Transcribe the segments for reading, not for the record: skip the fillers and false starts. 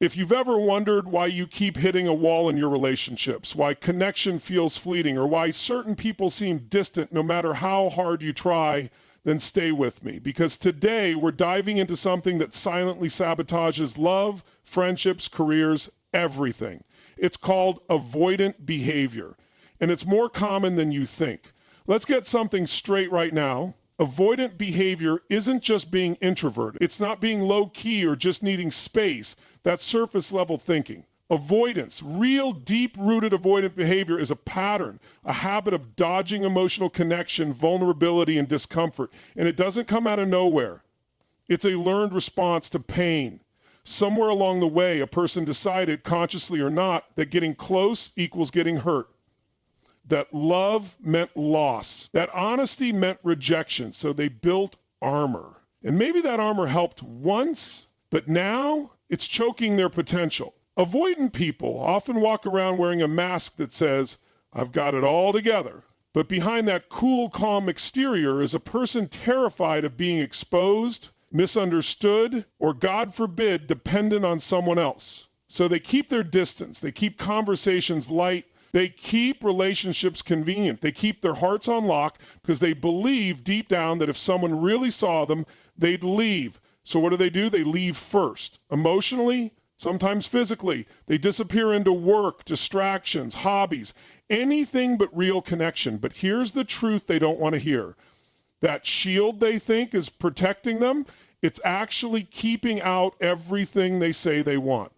If you've ever wondered why you keep hitting a wall in your relationships, why connection feels fleeting, or why certain people seem distant no matter how hard you try, then stay with me. Because today we're diving into something that silently sabotages love, friendships, careers, everything. It's called avoidant behavior, and it's more common than you think. Let's get something straight right now. Avoidant behavior isn't just being introverted. It's not being low-key or just needing space. That's surface-level thinking. Avoidance, real deep-rooted avoidant behavior, is a pattern, a habit of dodging emotional connection, vulnerability, and discomfort. And it doesn't come out of nowhere. It's a learned response to pain. Somewhere along the way, a person decided, consciously or not, that getting close equals getting hurt. That love meant loss. That honesty meant rejection. So they built armor. And maybe that armor helped once, but now it's choking their potential. Avoidant people often walk around wearing a mask that says, "I've got it all together." But behind that cool, calm exterior is a person terrified of being exposed, misunderstood, or God forbid, dependent on someone else. So they keep their distance. They keep conversations light. They keep relationships convenient. They keep their hearts on lock because they believe deep down that if someone really saw them, they'd leave. So what do? They leave first. Emotionally, sometimes physically. They disappear into work, distractions, hobbies, anything but real connection. But here's the truth they don't want to hear. That shield they think is protecting them, it's actually keeping out everything they say they want.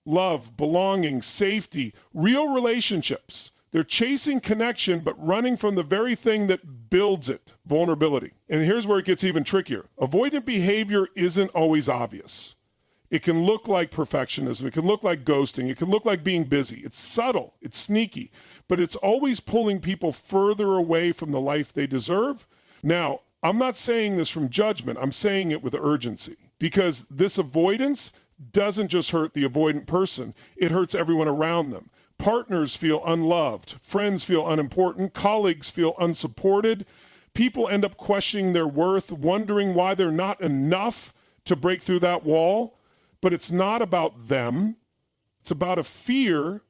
Love, belonging, safety, real relationships. They're chasing connection, but running from the very thing that builds it, vulnerability. And here's where it gets even trickier. Avoidant behavior isn't always obvious. It can look like perfectionism. It can look like ghosting. It can look like being busy. It's subtle. It's sneaky. But it's always pulling people further away from the life they deserve. Now, I'm not saying this from judgment. I'm saying it with urgency. Because this avoidance doesn't just hurt the avoidant person, it hurts everyone around them. Partners feel unloved, friends feel unimportant, colleagues feel unsupported. People end up questioning their worth, wondering why they're not enough to break through that wall. But it's not about them. It's about a fear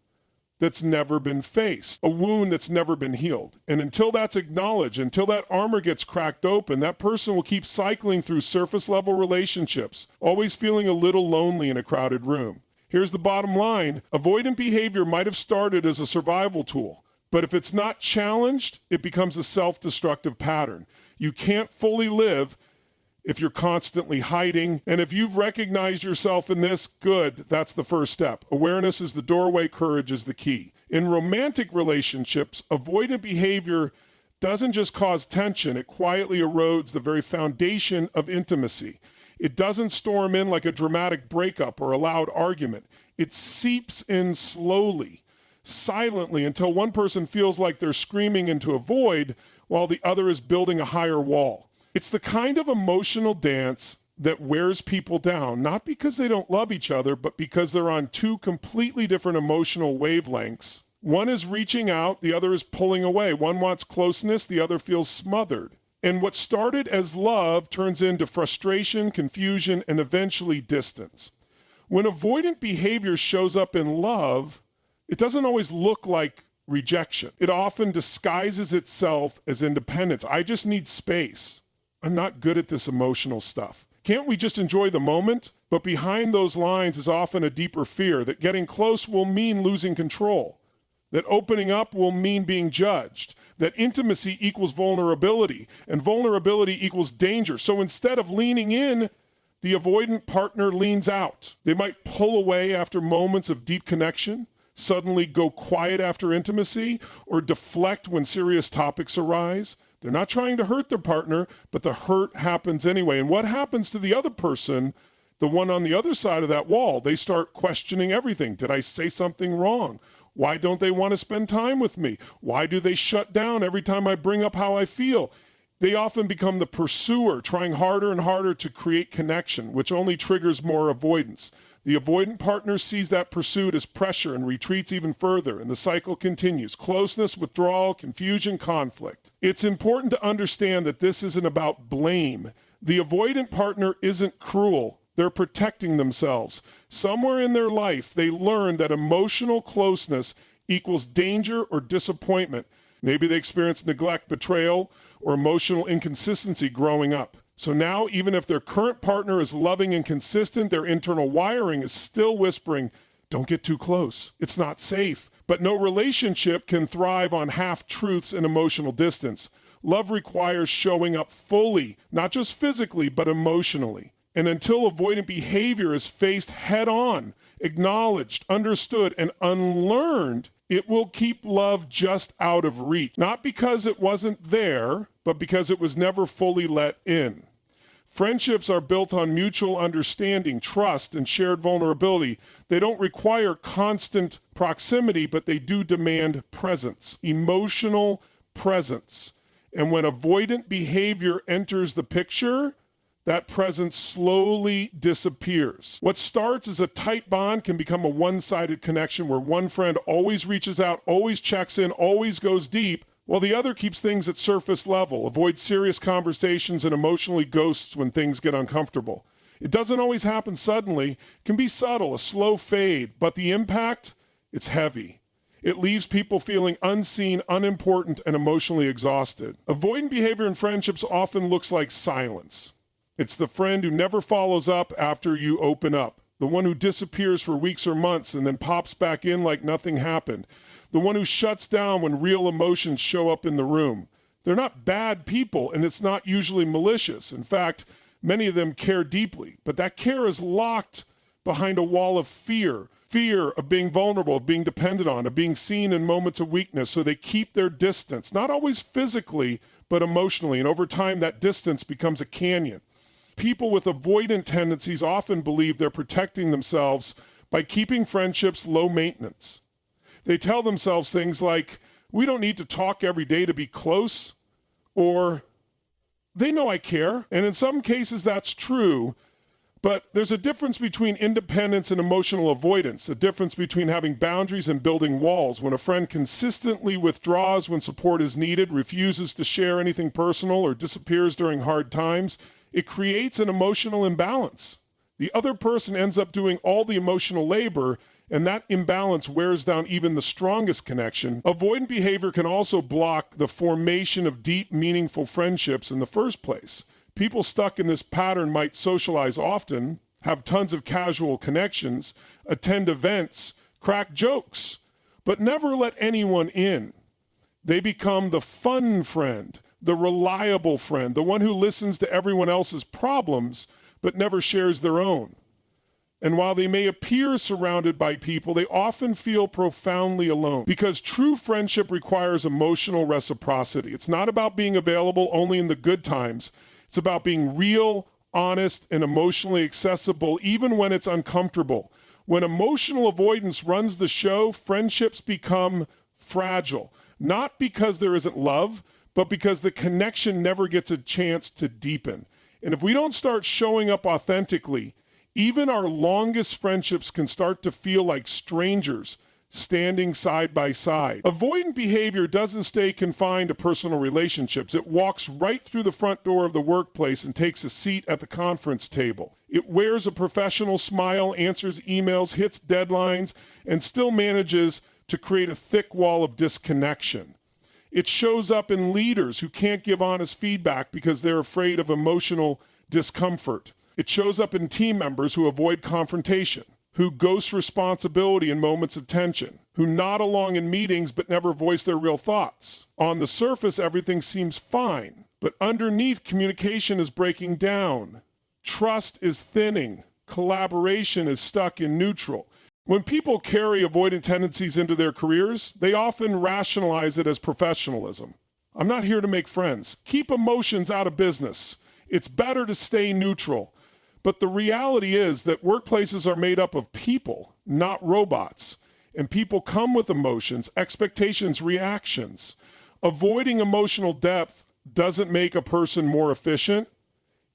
that's never been faced, a wound that's never been healed. And until that's acknowledged, until that armor gets cracked open, that person will keep cycling through surface level relationships, always feeling a little lonely in a crowded room. Here's the bottom line. Avoidant behavior might have started as a survival tool, but if it's not challenged, it becomes a self-destructive pattern. You can't fully live if you're constantly hiding. And if you've recognized yourself in this, good, that's the first step. Awareness is the doorway, courage is the key. In romantic relationships, avoidant behavior doesn't just cause tension, it quietly erodes the very foundation of intimacy. It doesn't storm in like a dramatic breakup or a loud argument. It seeps in slowly, silently, until one person feels like they're screaming into a void while the other is building a higher wall. It's the kind of emotional dance that wears people down, not because they don't love each other, but because they're on two completely different emotional wavelengths. One is reaching out, the other is pulling away. One wants closeness, the other feels smothered. And what started as love turns into frustration, confusion, and eventually distance. When avoidant behavior shows up in love, it doesn't always look like rejection. It often disguises itself as independence. I just need space. I'm not good at this emotional stuff. Can't we just enjoy the moment? But behind those lines is often a deeper fear that getting close will mean losing control, that opening up will mean being judged, that intimacy equals vulnerability, and vulnerability equals danger. So instead of leaning in, the avoidant partner leans out. They might pull away after moments of deep connection, suddenly go quiet after intimacy, or deflect when serious topics arise. They're not trying to hurt their partner, but the hurt happens anyway. And what happens to the other person, the one on the other side of that wall? They start questioning everything. Did I say something wrong? Why don't they want to spend time with me? Why do they shut down every time I bring up how I feel? They often become the pursuer, trying harder and harder to create connection, which only triggers more avoidance. The avoidant partner sees that pursuit as pressure and retreats even further, and the cycle continues. Closeness, withdrawal, confusion, conflict. It's important to understand that this isn't about blame. The avoidant partner isn't cruel. They're protecting themselves. Somewhere in their life, they learn that emotional closeness equals danger or disappointment. Maybe they experienced neglect, betrayal, or emotional inconsistency growing up. So now, even if their current partner is loving and consistent, their internal wiring is still whispering, don't get too close. It's not safe. But no relationship can thrive on half-truths and emotional distance. Love requires showing up fully, not just physically, but emotionally. And until avoidant behavior is faced head-on, acknowledged, understood, and unlearned, it will keep love just out of reach. Not because it wasn't there, but because it was never fully let in. Friendships are built on mutual understanding, trust, and shared vulnerability. They don't require constant proximity, but they do demand presence, emotional presence. And when avoidant behavior enters the picture, that presence slowly disappears. What starts as a tight bond can become a one-sided connection where one friend always reaches out, always checks in, always goes deep, while the other keeps things at surface level, avoids serious conversations, and emotionally ghosts when things get uncomfortable. It doesn't always happen suddenly. It can be subtle, a slow fade, but the impact, it's heavy. It leaves people feeling unseen, unimportant, and emotionally exhausted. Avoidant behavior in friendships often looks like silence. It's the friend who never follows up after you open up, the one who disappears for weeks or months and then pops back in like nothing happened, the one who shuts down when real emotions show up in the room. They're not bad people, and it's not usually malicious. In fact, many of them care deeply, but that care is locked behind a wall of fear of being vulnerable, of being dependent on, of being seen in moments of weakness, so they keep their distance, not always physically, but emotionally, and over time that distance becomes a canyon. People with avoidant tendencies often believe they're protecting themselves by keeping friendships low maintenance. They tell themselves things like, we don't need to talk every day to be close, or they know I care. And in some cases that's true, but there's a difference between independence and emotional avoidance, a difference between having boundaries and building walls. When a friend consistently withdraws when support is needed, refuses to share anything personal, or disappears during hard times, it creates an emotional imbalance. The other person ends up doing all the emotional labor, and that imbalance wears down even the strongest connection. Avoidant behavior can also block the formation of deep, meaningful friendships in the first place. People stuck in this pattern might socialize often, have tons of casual connections, attend events, crack jokes, but never let anyone in. They become the fun friend, the reliable friend, the one who listens to everyone else's problems, but never shares their own. And while they may appear surrounded by people, they often feel profoundly alone, because true friendship requires emotional reciprocity. It's not about being available only in the good times. It's about being real, honest, and emotionally accessible, even when it's uncomfortable. When emotional avoidance runs the show, friendships become fragile, not because there isn't love, but because the connection never gets a chance to deepen. And if we don't start showing up authentically, even our longest friendships can start to feel like strangers standing side by side. Avoidant behavior doesn't stay confined to personal relationships. It walks right through the front door of the workplace and takes a seat at the conference table. It wears a professional smile, answers emails, hits deadlines, and still manages to create a thick wall of disconnection. It shows up in leaders who can't give honest feedback because they're afraid of emotional discomfort. It shows up in team members who avoid confrontation, who ghost responsibility in moments of tension, who nod along in meetings but never voice their real thoughts. On the surface, everything seems fine, but underneath, communication is breaking down. Trust is thinning. Collaboration is stuck in neutral. When people carry avoidant tendencies into their careers, they often rationalize it as professionalism. I'm not here to make friends. Keep emotions out of business. It's better to stay neutral. But the reality is that workplaces are made up of people, not robots. And people come with emotions, expectations, reactions. Avoiding emotional depth doesn't make a person more efficient.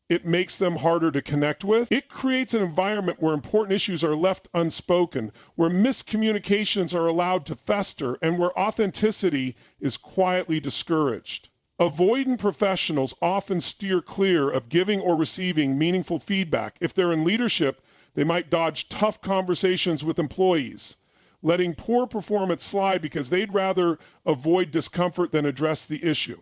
It makes them harder to connect with. It creates an environment where important issues are left unspoken, where miscommunications are allowed to fester, and where authenticity is quietly discouraged. Avoidant professionals often steer clear of giving or receiving meaningful feedback. If they're in leadership, they might dodge tough conversations with employees, letting poor performance slide because they'd rather avoid discomfort than address the issue.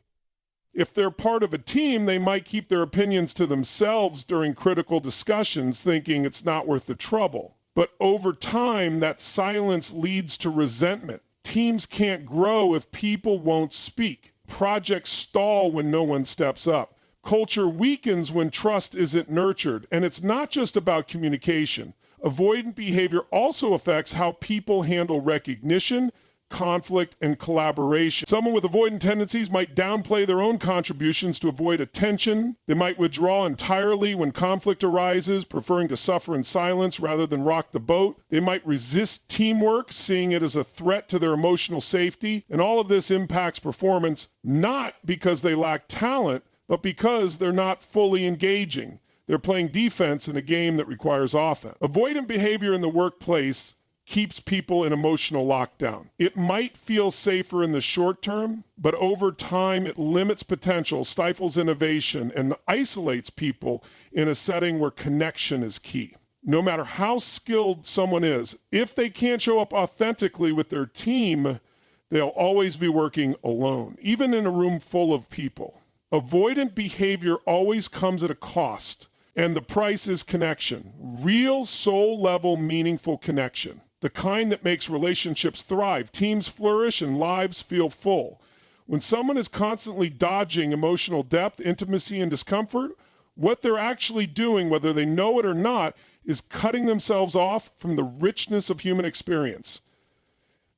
If they're part of a team, they might keep their opinions to themselves during critical discussions, thinking it's not worth the trouble. But over time, that silence leads to resentment. Teams can't grow if people won't speak. Projects stall when no one steps up. Culture weakens when trust isn't nurtured. And it's not just about communication. Avoidant behavior also affects how people handle recognition, conflict, and collaboration. Someone with avoidant tendencies might downplay their own contributions to avoid attention. They might withdraw entirely when conflict arises, preferring to suffer in silence rather than rock the boat. They might resist teamwork, seeing it as a threat to their emotional safety. And all of this impacts performance, not because they lack talent, but because they're not fully engaging. They're playing defense in a game that requires offense. Avoidant behavior in the workplace keeps people in emotional lockdown. It might feel safer in the short term, but over time it limits potential, stifles innovation, and isolates people in a setting where connection is key. No matter how skilled someone is, if they can't show up authentically with their team, they'll always be working alone, even in a room full of people. Avoidant behavior always comes at a cost, and the price is connection. Real soul-level, meaningful connection. The kind that makes relationships thrive, teams flourish, and lives feel full. When someone is constantly dodging emotional depth, intimacy, and discomfort, what they're actually doing, whether they know it or not, is cutting themselves off from the richness of human experience.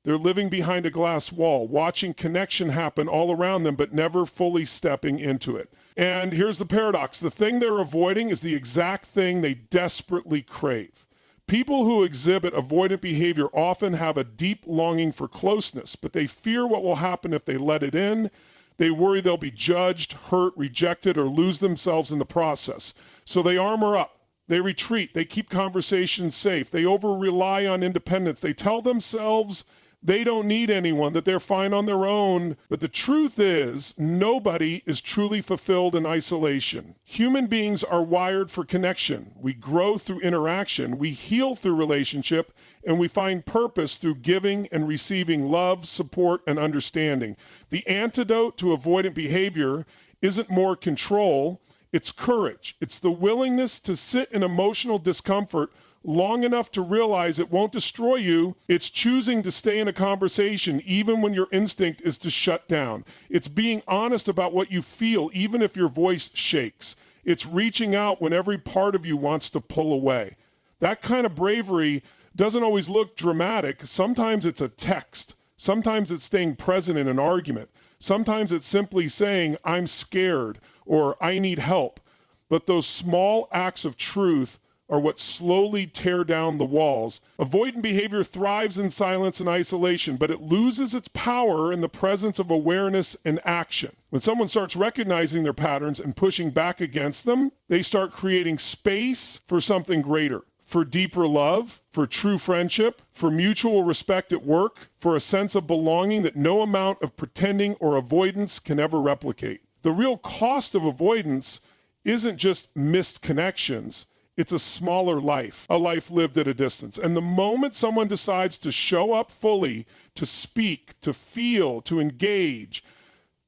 They're living behind a glass wall, watching connection happen all around them, but never fully stepping into it. And here's the paradox. The thing they're avoiding is the exact thing they desperately crave. People who exhibit avoidant behavior often have a deep longing for closeness, but they fear what will happen if they let it in. They worry they'll be judged, hurt, rejected, or lose themselves in the process. So they armor up. They retreat. They keep conversations safe. They over-rely on independence. They tell themselves they don't need anyone, that they're fine on their own. But the truth is, nobody is truly fulfilled in isolation. Human beings are wired for connection. We grow through interaction. We heal through relationship. And we find purpose through giving and receiving love, support, and understanding. The antidote to avoidant behavior isn't more control. It's courage. It's the willingness to sit in emotional discomfort long enough to realize it won't destroy you. It's choosing to stay in a conversation even when your instinct is to shut down. It's being honest about what you feel even if your voice shakes. It's reaching out when every part of you wants to pull away. That kind of bravery doesn't always look dramatic. Sometimes it's a text. Sometimes it's staying present in an argument. Sometimes it's simply saying, I'm scared or I need help. But those small acts of truth are what slowly tear down the walls. Avoidant behavior thrives in silence and isolation, but it loses its power in the presence of awareness and action. When someone starts recognizing their patterns and pushing back against them, they start creating space for something greater, for deeper love, for true friendship, for mutual respect at work, for a sense of belonging that no amount of pretending or avoidance can ever replicate. The real cost of avoidance isn't just missed connections. It's a smaller life, a life lived at a distance. And the moment someone decides to show up fully, to speak, to feel, to engage,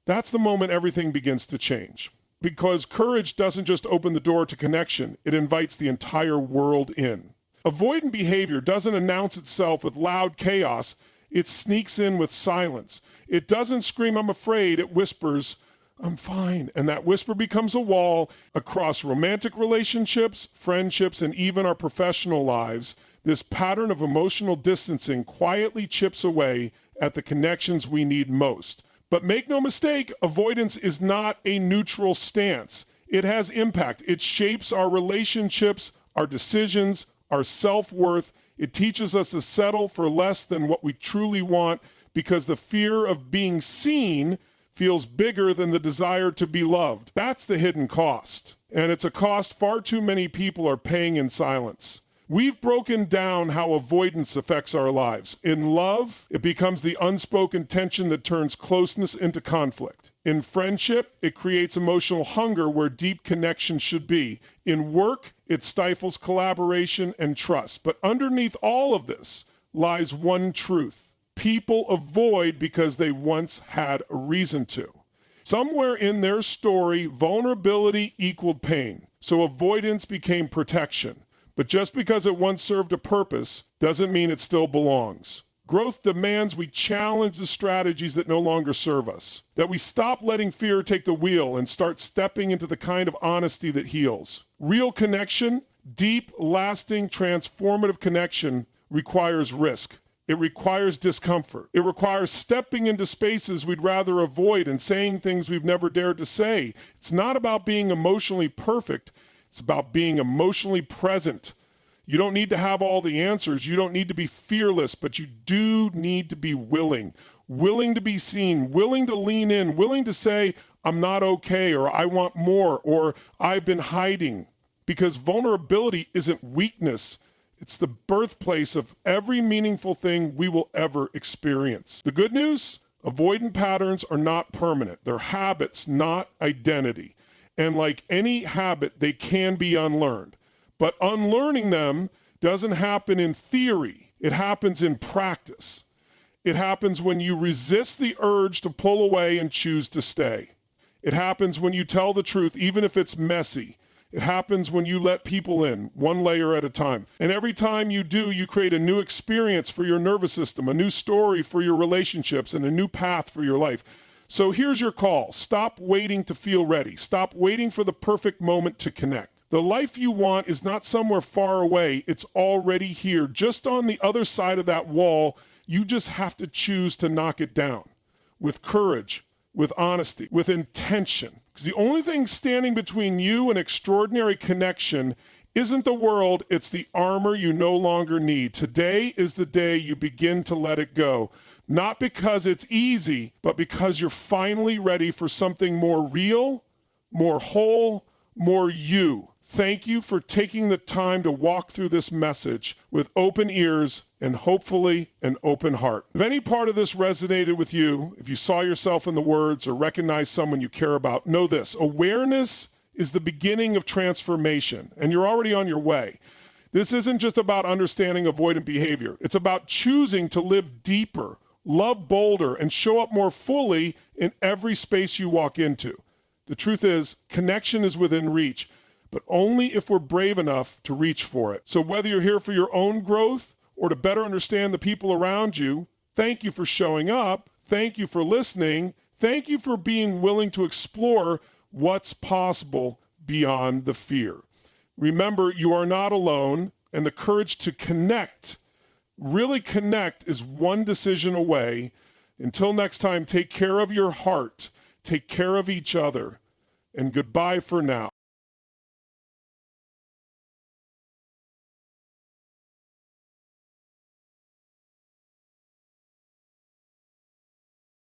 that's the moment everything begins to change. Because courage doesn't just open the door to connection, it invites the entire world in. Avoidant behavior doesn't announce itself with loud chaos, it sneaks in with silence. It doesn't scream, I'm afraid, it whispers, I'm fine. And that whisper becomes a wall across romantic relationships, friendships, and even our professional lives. This pattern of emotional distancing quietly chips away at the connections we need most. But make no mistake, avoidance is not a neutral stance. It has impact. It shapes our relationships, our decisions, our self-worth. It teaches us to settle for less than what we truly want because the fear of being seen feels bigger than the desire to be loved. That's the hidden cost. And it's a cost far too many people are paying in silence. We've broken down how avoidance affects our lives. In love, it becomes the unspoken tension that turns closeness into conflict. In friendship, it creates emotional hunger where deep connection should be. In work, it stifles collaboration and trust. But underneath all of this lies one truth. People avoid because they once had a reason to. Somewhere in their story, vulnerability equaled pain. So avoidance became protection. But just because it once served a purpose doesn't mean it still belongs. Growth demands we challenge the strategies that no longer serve us, that we stop letting fear take the wheel and start stepping into the kind of honesty that heals. Real connection, deep, lasting, transformative connection requires risk. It requires discomfort. It requires stepping into spaces we'd rather avoid and saying things we've never dared to say. It's not about being emotionally perfect. It's about being emotionally present. You don't need to have all the answers. You don't need to be fearless, but you do need to be willing to be seen, willing to lean in, willing to say, I'm not okay, or I want more, or I've been hiding. Because vulnerability isn't weakness. It's the birthplace of every meaningful thing we will ever experience. The good news? Avoidant patterns are not permanent. They're habits, not identity. And like any habit, they can be unlearned. But unlearning them doesn't happen in theory. It happens in practice. It happens when you resist the urge to pull away and choose to stay. It happens when you tell the truth, even if it's messy. It happens when you let people in, one layer at a time. And every time you do, you create a new experience for your nervous system, a new story for your relationships, and a new path for your life. So here's your call. Stop waiting to feel ready. Stop waiting for the perfect moment to connect. The life you want is not somewhere far away. It's already here, just on the other side of that wall. You just have to choose to knock it down with courage, with honesty, with intention. Because the only thing standing between you and extraordinary connection isn't the world, it's the armor you no longer need. Today is the day you begin to let it go. Not because it's easy, but because you're finally ready for something more real, more whole, more you. Thank you for taking the time to walk through this message with open ears and hopefully an open heart. If any part of this resonated with you, if you saw yourself in the words or recognized someone you care about, know this: awareness is the beginning of transformation, and you're already on your way. This isn't just about understanding avoidant behavior. It's about choosing to live deeper, love bolder, and show up more fully in every space you walk into. The truth is, connection is within reach, but only if we're brave enough to reach for it. So whether you're here for your own growth or to better understand the people around you, thank you for showing up. Thank you for listening. Thank you for being willing to explore what's possible beyond the fear. Remember, you are not alone, and the courage to connect, really connect, is one decision away. Until next time, take care of your heart, take care of each other, and goodbye for now.